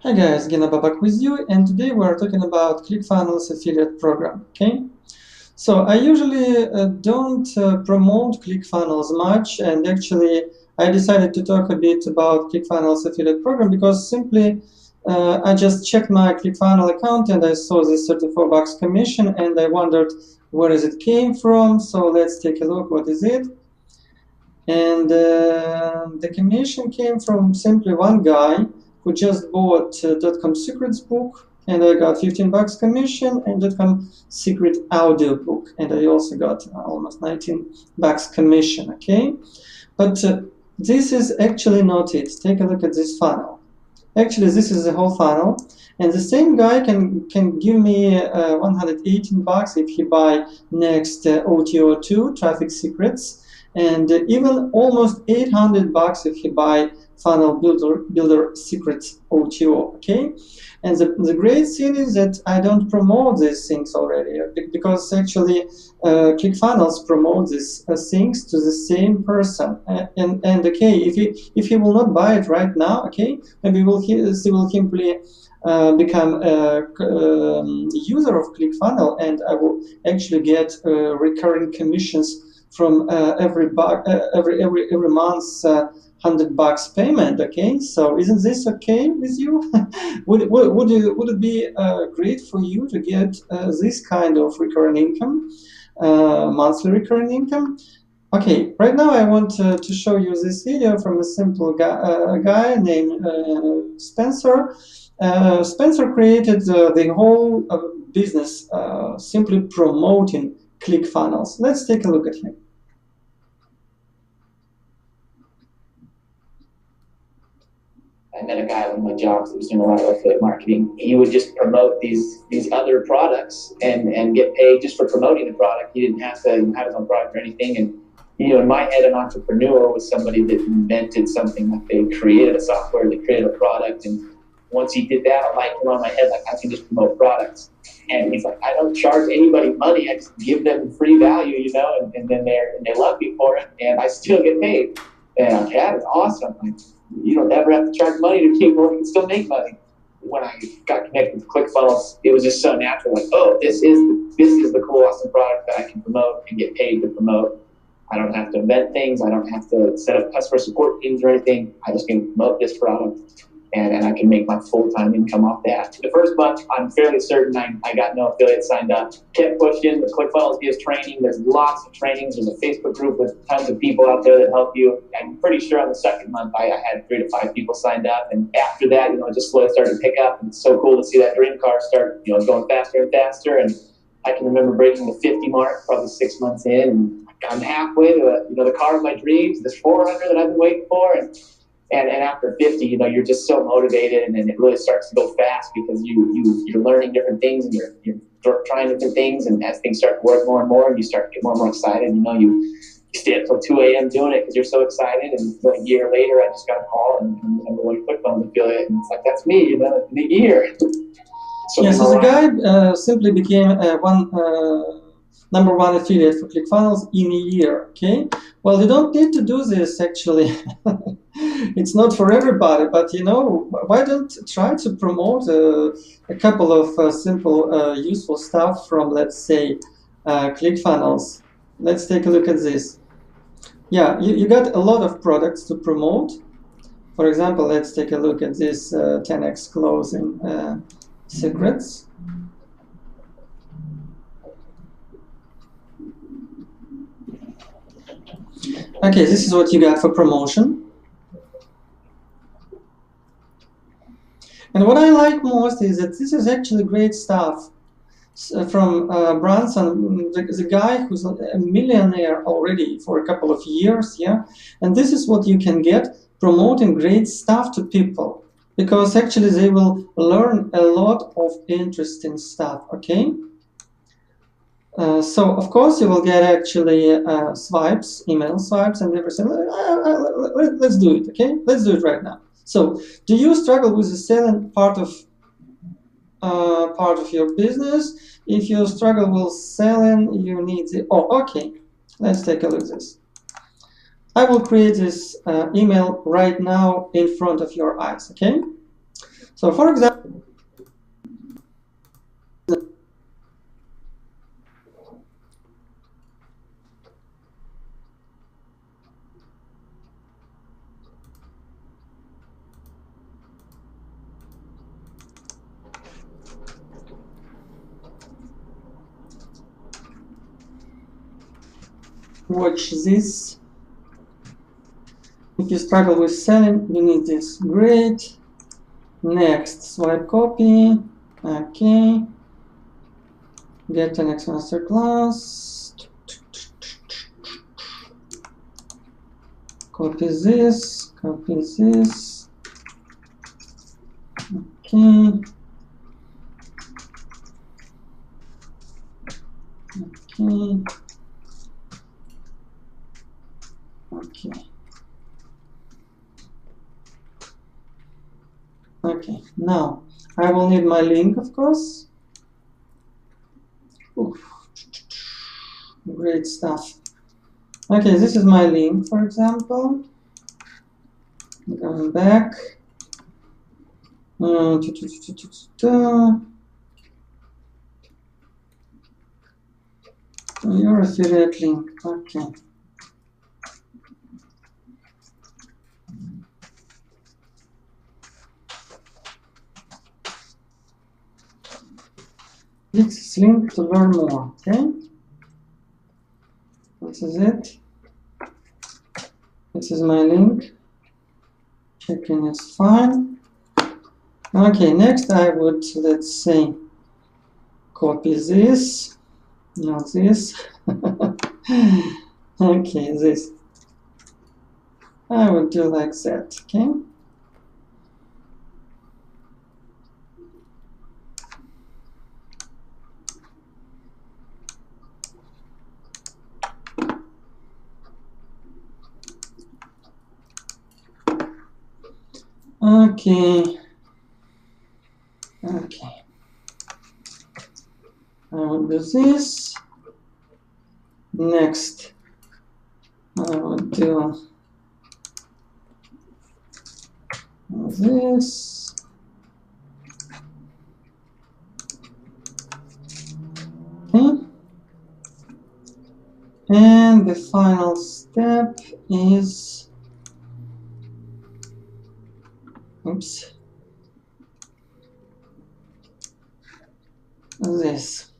Hi guys, Gina back with you, and today we're talking about Clickfunnels affiliate program. Okay, so I usually don't promote Clickfunnels much, and actually I decided to talk a bit about Clickfunnels affiliate program because simply I just checked my Clickfunnels account and I saw this 34 bucks commission, and I wondered where is it came from. So let's take a look. What is it? And the commission came from simply one guy who just bought .com Secrets book, and I got 15 bucks commission, and .com Secret audio book, and I also got almost 19 bucks commission. Okay, but this is actually not it. Take a look at this funnel. Actually, this is the whole funnel, and the same guy can give me 118 bucks if he buy next OTO2 Traffic Secrets, and even almost 800 bucks if he buy Funnel Builder Secrets OTO. Okay, and the great thing is that I don't promote these things already because actually ClickFunnels promote these things to the same person. And okay, if he will not buy it right now, okay, maybe he will simply become a user of ClickFunnels, and I will actually get recurring commissions from every month's 100 bucks payment. Okay, so isn't this okay with you? Would it be great for you to get this kind of recurring income, monthly recurring income? Okay, right now I want to show you this video from a simple guy named Spencer. Spencer created the whole business simply promoting ClickFunnels. Let's take a look at him. I met a guy at one of my jobs that was doing a lot of affiliate marketing. He would just promote these other products and get paid just for promoting the product. He didn't have to have his own product or anything. And in my head, an entrepreneur was somebody that invented something. Like they created a software, they created a product, and once he did that, a light came on my head, like I can just promote products. And he's like, I don't charge anybody money. I just give them free value, and then they love me for it, and I still get paid. And I'm like, that is awesome. Like, you don't ever have to charge money to people. You can still make money. When I got connected with ClickFunnels, it was just so natural. Like, oh, this is the cool, awesome product that I can promote and get paid to promote. I don't have to invent things. I don't have to set up customer support teams or anything. I just can promote this product, and I can make my full-time income off that. The first month, I'm fairly certain I got no affiliates signed up. Kept pushing. The ClickFunnels gives training. There's lots of trainings. There's a Facebook group with tons of people out there that help you. I'm pretty sure on the second month, I had 3 to 5 people signed up. And after that, it just slowly started to pick up. And it's so cool to see that dream car start, going faster and faster. And I can remember breaking the 50 mark probably 6 months in. And I'm halfway to the car of my dreams, this 400 that I've been waiting for. And after 50, you're just so motivated, and then it really starts to go fast because you're learning different things, and you're trying different things, and as things start to work more and more, and you start to get more and more excited, you stay up till 2 a.m. doing it because you're so excited. And a year later, I just got a call, and I'm going to ClickFunnels affiliate, and it's like, that's me, in a year. So the guy simply became one number one affiliate for ClickFunnels in a year. Okay, well, you don't need to do this actually. It's not for everybody, but why don't try to promote a couple of simple useful stuff from, let's say, ClickFunnels. Let's take a look at this. Yeah, you got a lot of products to promote. For example, let's take a look at this 10x closing secrets. Okay, this is what you got for promotion. And what I like most is that this is actually great stuff from Branson, the guy who's a millionaire already for a couple of years, yeah? And this is what you can get promoting great stuff to people, because actually they will learn a lot of interesting stuff, okay? So of course you will get actually swipes, email swipes and everything. Let's do it, okay? Let's do it right now. So, do you struggle with the selling part of your business? If you struggle with selling, you need the. Oh, okay. Let's take a look at this. I will create this email right now in front of your eyes. Okay. So for example, watch this. If you struggle with selling, you need this. Great. Next, swipe copy. Okay. Get the next masterclass. Copy this. Copy this. Okay. Okay. Okay. Okay. Now I will need my link, of course. Oof. Great stuff. Okay, this is my link, for example. Going back. Your affiliate link. Okay. Click this link to learn more. Okay. This is it. This is my link. Checking is fine. Okay, next I would, let's say, copy this. Not this. Okay, this. I would do like that. Okay. Okay. Okay. I will do this. Next, I will do this. Okay. And the final step is, oops, this.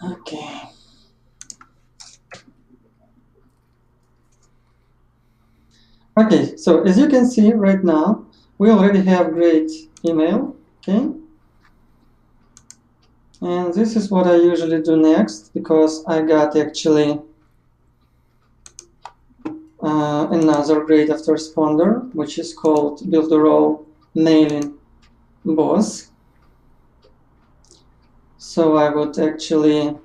Okay. Okay, so as you can see right now, we already have great email, okay? And this is what I usually do next, because I got actually another great autoresponder, which is called Builderall Mailing Boss. So I would actually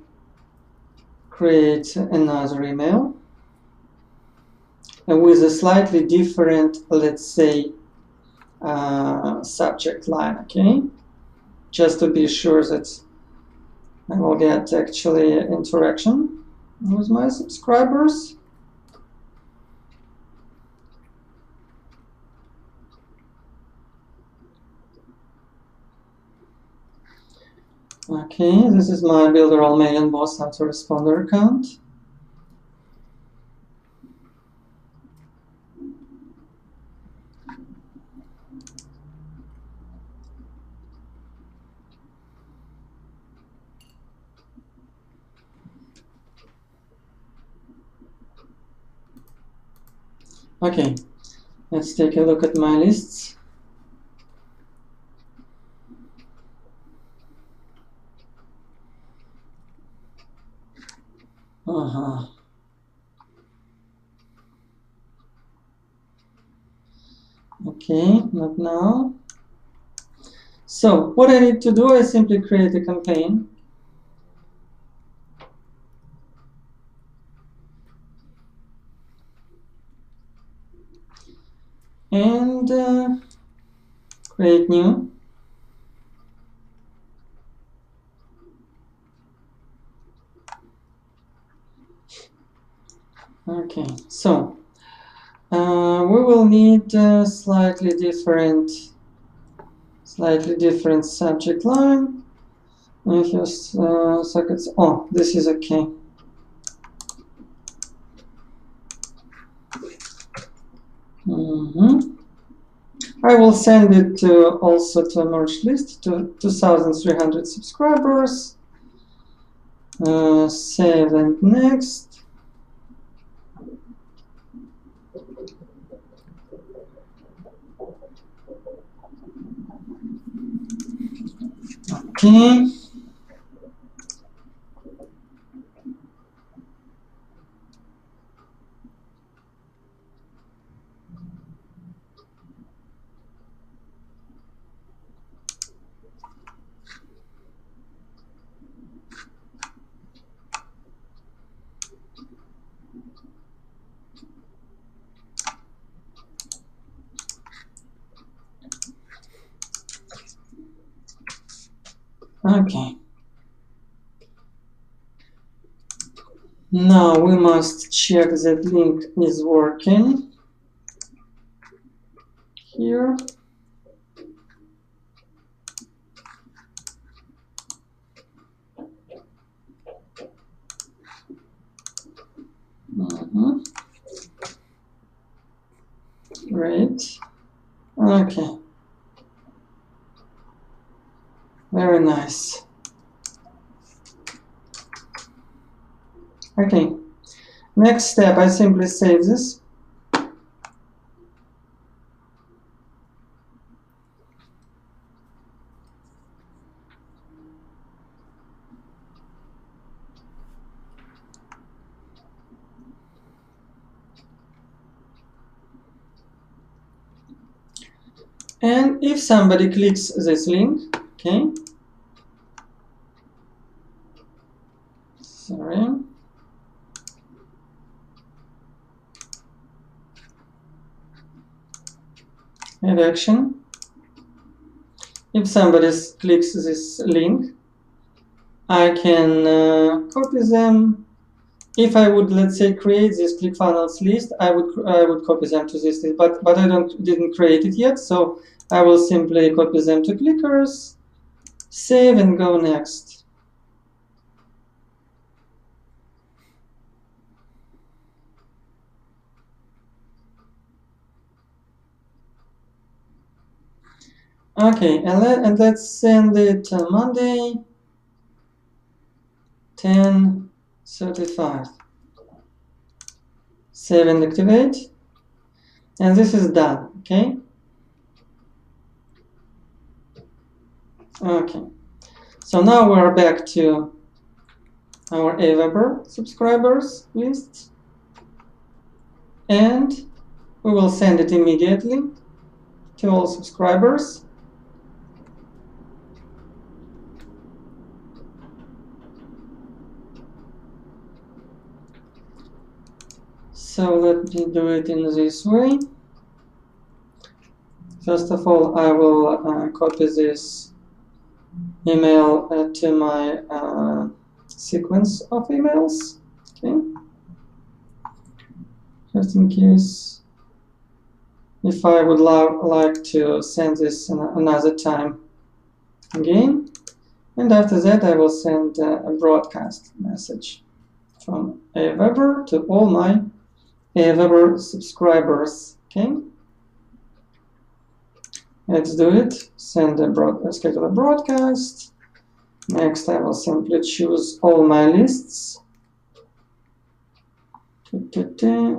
create another email and with a slightly different, let's say, subject line, okay? Just to be sure that I will get actually interaction with my subscribers. Okay, this is my Builderall Mailing Boss autoresponder account. Okay, let's take a look at my lists. Okay, not now. So what I need to do is simply create a campaign. And create new. Okay, so we will need slightly different subject line. If your sockets, oh, this is okay. I will send it to also to a merge list to 2,300 subscribers. Save and next. Okay. Okay. Now we must check that link is working here. Great. Okay. Very nice. Okay. Next step, I simply save this. And if somebody clicks this link, okay, sorry, add action. If somebody clicks this link, I can copy them. If I would, let's say, create this Clickfunnels list, I would copy them to this list, but I didn't create it yet, so I will simply copy them to clickers, save, and go next. Okay, and let's send it Monday, 10:35. Save and activate, and this is done. Okay. Okay. So now we're back to our Aweber subscribers list, and we will send it immediately to all subscribers. So let me do it in this way. First of all, I will copy this email to my sequence of emails. Okay. Just in case if I would like to send this another time again. And after that, I will send a broadcast message from Aweber to all my Aweber subscribers. Okay, let's do it. Send a schedule a broadcast. Next, I will simply choose all my lists. 1, 2, 3,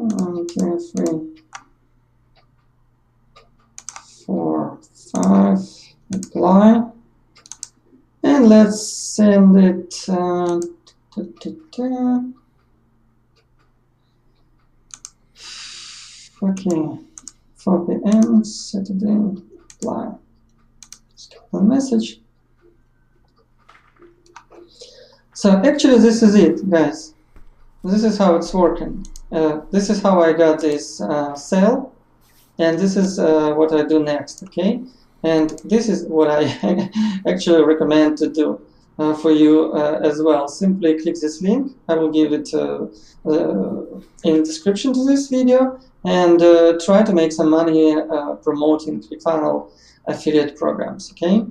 4, 5. Apply. And let's send it okay, 4 p.m. Saturday. Apply. Schedule message. So actually, this is it, guys. This is how it's working. This is how I got this sale, and this is what I do next. Okay, and this is what I actually recommend to do. for you as well. Simply click this link. I will give it in the description to this video, and try to make some money promoting ClickFunnels affiliate programs. Okay.